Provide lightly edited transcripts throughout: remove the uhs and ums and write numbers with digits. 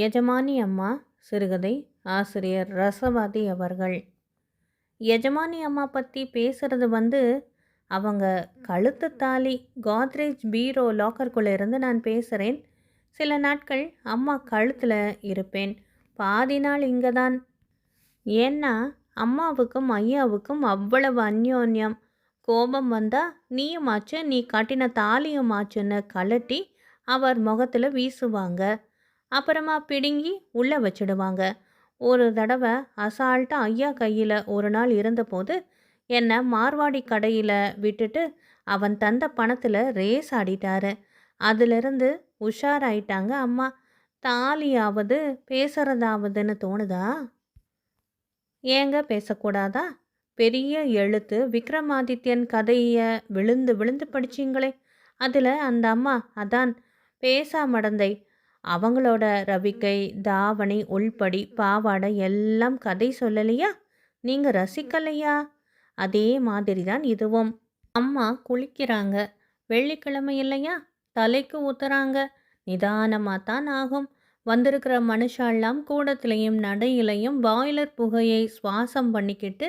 எஜமானி அம்மா சிறுகதை ஆசிரியர் ரசவாதி அவர்கள். எஜமானி அம்மா பற்றி பேசுகிறது அவங்க கழுத்து தாலி கோத்ரேஜ் பீரோ லாக்கருக்குள்ளே இருந்து நான் பேசுகிறேன். சில நாட்கள் அம்மா கழுத்தில் இருப்பேன், பாதி நாள் இங்கே தான். ஏன்னா அம்மாவுக்கும் ஐயாவுக்கும் அவ்வளவு அந்யோன்யம். கோபம் வந்தால் நீயுமாச்சு, நீ கட்டின தாலியுமாச்சுன்னு கழட்டி அவர் முகத்தில் வீசுவாங்க. அப்புறமா பிடுங்கி உள்ளே வச்சிடுவாங்க. ஒரு தடவை அசால்ட்டாக ஐயா கையில் ஒரு நாள் இருந்தபோது என்னை மார்வாடி கடையில் விட்டுட்டு அவன் தந்த பணத்தில் ரேஸ் ஆடிட்டாரு. அதிலிருந்து உஷாராயிட்டாங்க அம்மா. தாலியாவது பேசுகிறதாவதுன்னு தோணுதா? ஏங்க பேசக்கூடாதா? பெரிய எழுத்து விக்ரமாதித்யன் கதையை விழுந்து விழுந்து படிச்சிங்களே, அதில் அந்த அம்மா அதான் பேசாமடந்தை. அவங்களோட ரவிக்கை தாவணி உள்படி பாவாடை எல்லாம் கதை சொல்லலையா? நீங்கள் ரசிக்கலையா? அதே மாதிரி தான் இதுவும். அம்மா குளிக்கிறாங்க, வெள்ளிக்கிழமை இல்லையா, தலைக்கு ஊத்துறாங்க. நிதானமாக தான் ஆகும். வந்திருக்கிற மனுஷாலாம் கூடத்துலையும் நடையிலையும் பாய்லர் புகையை சுவாசம் பண்ணிக்கிட்டு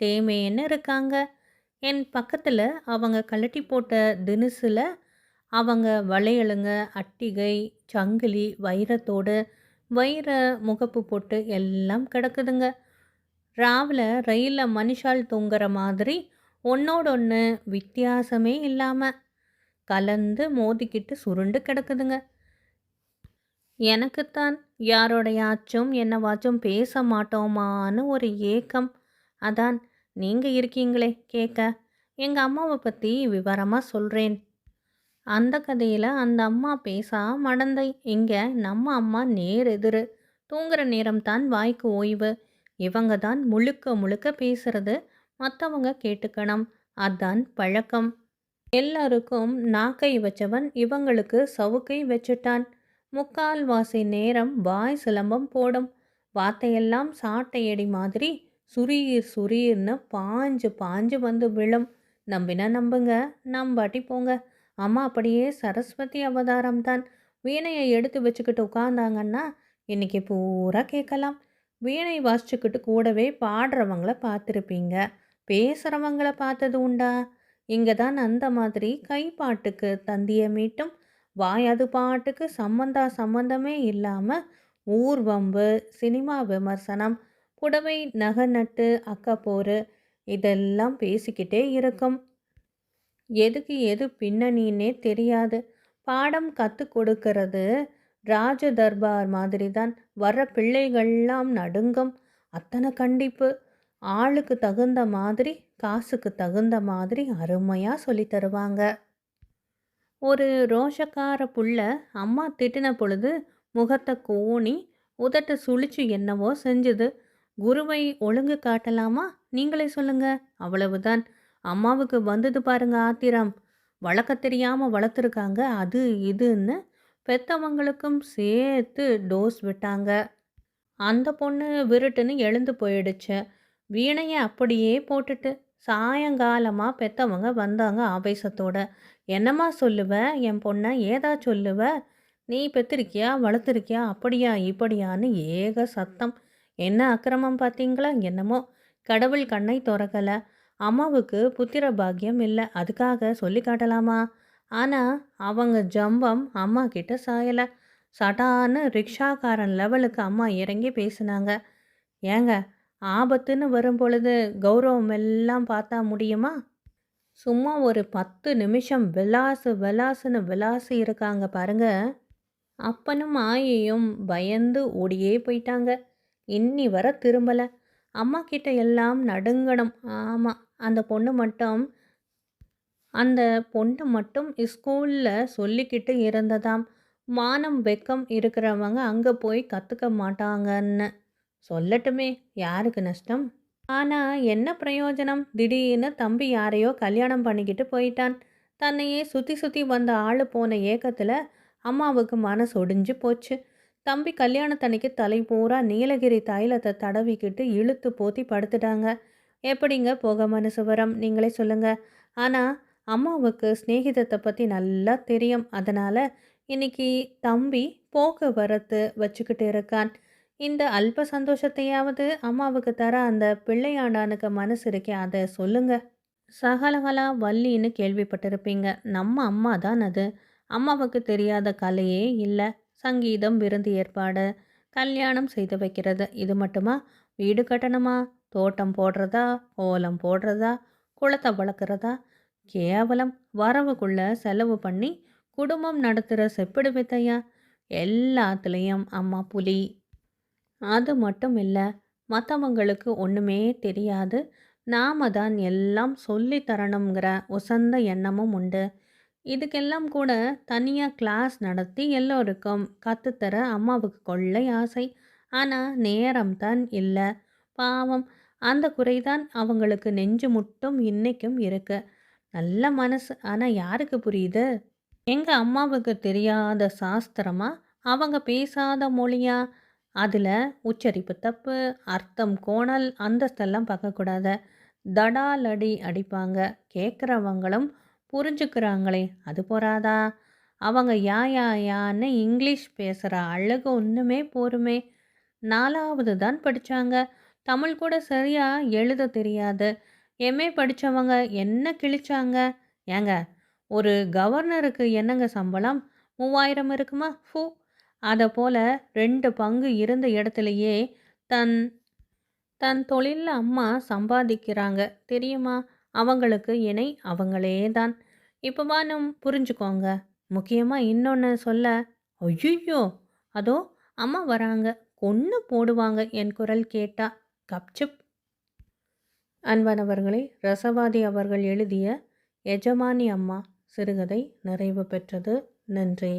தேமேன்னு இருக்காங்க. என் பக்கத்தில் அவங்க கழட்டி போட்ட தினுசில் அவங்க வளையலுங்க, அட்டிகை, சங்கிலி, வைரத்தோடு, வைர முகப்பு போட்டு எல்லாம் கிடக்குதுங்க. ராவில் ரயிலில் மனுஷால் தூங்குற மாதிரி ஒன்றோடொன்று வித்தியாசமே இல்லாமல் கலந்து மோதிக்கிட்டு சுருண்டு கிடக்குதுங்க. எனக்குத்தான் யாரோடையாச்சும் என்னவாச்சும் பேச மாட்டோமான்னு ஒரு ஏக்கம். அதான் நீங்கள் இருக்கீங்களே கேட்க. எங்கள் அம்மாவை பற்றி விவரமாக சொல்கிறேன். அந்த கதையில் அந்த அம்மா பேசா மடந்தை. இங்கே நம்ம அம்மா நேர் எதிர். தூங்குற நேரம்தான் வாய்க்கு ஓய்வு. இவங்க தான் முழுக்க முழுக்க பேசுறது, மற்றவங்க கேட்டுக்கணும். அதான் பழக்கம். எல்லாருக்கும் நாக்கை வச்சவன் இவங்களுக்கு சவுக்கை வச்சுட்டான். முக்கால்வாசி நேரம் வாய் சிலம்பம் போடும். வார்த்தையெல்லாம் சாட்டையடி மாதிரி சுரீர் சுரீர்னு பாஞ்சு பாஞ்சு வந்து விழும். நம்பினா நம்புங்க, நம்பாட்டி போங்க. அம்மா அப்படியே சரஸ்வதி அவதாரம் தான். வீணையை எடுத்து வச்சுக்கிட்டு உட்காந்தாங்கன்னா இன்றைக்கி பூரா கேட்கலாம். வீணை வாசிச்சுக்கிட்டு கூடவே பாடுறவங்கள பார்த்துருப்பீங்க, பேசுகிறவங்கள பார்த்தது உண்டா? இங்கே தான் அந்த மாதிரி கைப்பாட்டுக்கு தந்திய மீட்டும், வாயாது பாட்டுக்கு சம்பந்தமே இல்லாமல் ஊர்வம்பு, சினிமா விமர்சனம், புடவை நகை நட்டு அக்கப்போரு இதெல்லாம் பேசிக்கிட்டே இருக்கும். எதுக்கு எது பின்னணின்னே தெரியாது. பாடம் கற்றுக் கொடுக்கறது ராஜ தர்பார் மாதிரி தான். வர்ற பிள்ளைகள்லாம் நடுங்கும். அத்தனை கண்டிப்பு. ஆளுக்கு தகுந்த மாதிரி, காசுக்கு தகுந்த மாதிரி அருமையாக சொல்லி தருவாங்க. ஒரு ரோஷக்கார புள்ள அம்மா திட்டின பொழுது முகத்தை கோணி உதட்ட சுழிச்சு என்னவோ செஞ்சுது. குருவை ஒழுங்கு காட்டலாமா? நீங்களே சொல்லுங்க. அவ்வளவுதான். அம்மாவுக்கு வந்தது பாருங்க ஆத்திரம். வளர்க்க தெரியாமல் வளர்த்துருக்காங்க, அது இதுன்னு பெத்தவங்களுக்கும் சேர்த்து டோஸ் விட்டாங்க. அந்த பொண்ணு விருட்டுன்னு எழுந்து போயிடுச்சு. வீணையை அப்படியே போட்டுட்டு சாயங்காலமாக பெத்தவங்க வந்தாங்க ஆவேசத்தோட. என்னம்மா சொல்லுவ என் பொண்ணை? ஏதா சொல்லுவ? நீ பெற்றிருக்கியா, வளர்த்துருக்கியா, அப்படியா இப்படியான்னு ஏக சத்தம். என்ன அக்கிரமம் பார்த்தீங்களா? என்னமோ கடவுள் கண்ணை திறக்கலை. அம்மாவுக்கு புத்திர பாக்கியம் இல்லை, அதுக்காக சொல்லி காட்டலாமா? ஆனால் அவங்க ஜம்பம் அம்மா கிட்ட சாயலை. சடான்னு ரிக்ஷாக்காரன் லெவலுக்கு அம்மா இறங்கி பேசினாங்க. ஏங்க, ஆபத்துன்னு வரும் பொழுது கௌரவம் எல்லாம் பார்த்தா முடியுமா? சும்மா ஒரு 10 நிமிஷம் விலாசுன்னு விலாசி இருக்காங்க பாருங்க. அப்பனும் ஆயையும் பயந்து ஓடியே போயிட்டாங்க. இன்னி வர திரும்பலை. அம்மா கிட்ட எல்லாம் நடுங்கணும். ஆமாம், அந்த பொண்ணு மட்டும் ஸ்கூலில் சொல்லிக்கிட்டு இருந்ததாம். மானம் வெக்கம் இருக்கிறவங்க அங்கே போய் கற்றுக்க மாட்டாங்கன்னு. சொல்லட்டுமே, யாருக்கு நஷ்டம்? ஆனால் என்ன பிரயோஜனம்? திடீர்னு தம்பி யாரையோ கல்யாணம் பண்ணிக்கிட்டு போயிட்டான். தன்னையே சுற்றி சுற்றி வந்த ஆள் போன ஏக்கத்தில் அம்மாவுக்கு மனசு ஒடிஞ்சு போச்சு. தம்பி கல்யாணத்தன்னைக்கு தலை பூரா நீலகிரி தைலத்தை தடவிக்கிட்டு இழுத்து போத்தி படுத்துட்டாங்க. எப்படிங்க போக மனசு வரும்? நீங்களே சொல்லுங்கள். ஆனால் அம்மாவுக்கு ஸ்நேகிதத்தை பற்றி நல்லா தெரியும். அதனால் இன்னைக்கு தம்பி போக்குவரத்து வச்சுக்கிட்டு இருக்கான். இந்த அல்ப சந்தோஷத்தையாவது அம்மாவுக்கு தர அந்த பிள்ளையாண்டானுக்கு மனசு இருக்கே, அதை சொல்லுங்க. சகலகலா வள்ளின்னு கேள்விப்பட்டிருப்பீங்க. நம்ம அம்மா தான் அது. அம்மாவுக்கு தெரியாத கலையே இல்லை. சங்கீதம், விருந்து ஏற்பாடு, கல்யாணம் செய்து வைக்கிறது, இது மட்டுமா? வீடு கட்டணுமா, தோட்டம் போடுறதா, கோலம் போடுறதா, குளத்தை வளர்க்குறதா, கேவலம் வரவுக்குள்ள செலவு பண்ணி குடும்பம் நடத்துகிற செப்பிடு வித்தையா? எல்லாத்துலேயும் அம்மா புலி. அது மட்டும் இல்லை, மற்றவங்களுக்கு ஒன்றுமே தெரியாது, நாம தான் எல்லாம் சொல்லி தரணுங்கிற உசந்த எண்ணமும் உண்டு. இதுக்கெல்லாம் கூட தனியாக கிளாஸ் நடத்தி எல்லோருக்கும் கற்றுத்தர அம்மாவுக்கு கொள்ளை ஆசை. ஆனால் நேரம் தான் இல்லை. பாவம், அந்த குறைதான் அவங்களுக்கு நெஞ்சு முட்டும் இன்னைக்கும் இருக்கு. நல்ல மனசு, ஆனால் யாருக்கு புரியுது? எங்கள் அம்மாவுக்கு தெரியாத சாஸ்திரமா, அவங்க பேசாத மொழியா? அதில் உச்சரிப்பு தப்பு, அர்த்தம் கோணல், அந்தஸ்தெல்லாம் பார்க்கக்கூடாத, தடாலடி அடிப்பாங்க. கேட்குறவங்களும் புரிஞ்சுக்கிறாங்களே, அது போறாதா? அவங்க யா யா யான்னு இங்கிலீஷ் பேசுகிற அழகு ஒன்றுமே போருமே. 4வது தான் படித்தாங்க. தமிழ் கூட சரியா எழுத தெரியாது. எம்ஏ படித்தவங்க என்ன கிழிச்சாங்க? ஏங்க, ஒரு கவர்னருக்கு என்னங்க சம்பளம்? 3000 இருக்குமா? ஃபூ. அதை போல 2 பங்கு இருந்த இடத்துலையே தன் தன் தொழிலில் அம்மா சம்பாதிக்கிறாங்க தெரியுமா? அவங்களுக்கு இணை அவங்களே தான். இப்போ வானும் புரிஞ்சுக்கோங்க. முக்கியமாக இன்னொன்று சொல்ல. ஐயோ, அதோ அம்மா வராங்க, கொன்று போடுவாங்க என் குரல் கேட்டா. கப்சிப். அன்பானவர்களே, ரசவாதி அவர்கள் எழுதிய எஜமானி அம்மா சிறுகதை நிறைவு பெற்றது. நன்றி.